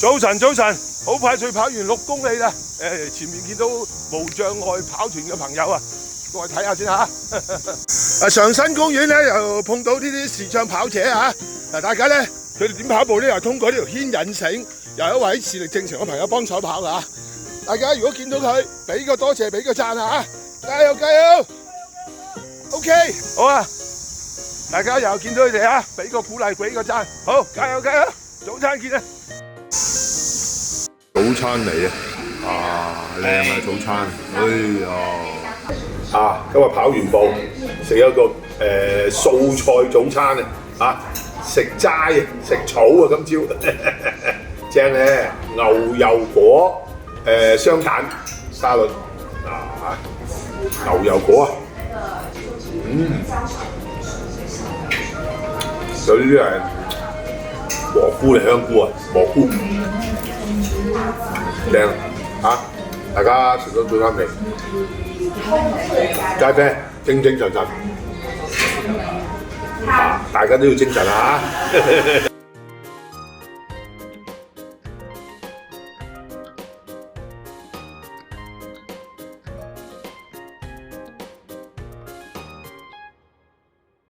早晨，早晨，好快脆跑完6公里啦！前面見到無障礙跑團嘅朋友啊，過嚟睇下先嚇。上新公園咧又碰到呢啲視障跑者啊！大家咧佢哋點跑步咧？又通過呢條牽引繩，有一位視力正常嘅朋友幫手跑㗎嚇。大家如果見到佢，俾個多謝，俾個讚嚇！加油加油 ！OK， 好啊！大家又見到佢哋啊，俾個鼓勵，俾個讚，好，加油加油！早餐見啊！早餐嚟啊！靚啊早餐，今日跑完步，食一個素菜早餐啊！食齋啊，食草啊，今朝正咧，牛油果雙蛋沙律牛油果啊，有呢啲係蘑菇嚟，香菇啊，蘑菇正啊！大家食咗早餐未？齋啡精精神神大家都要精神啊！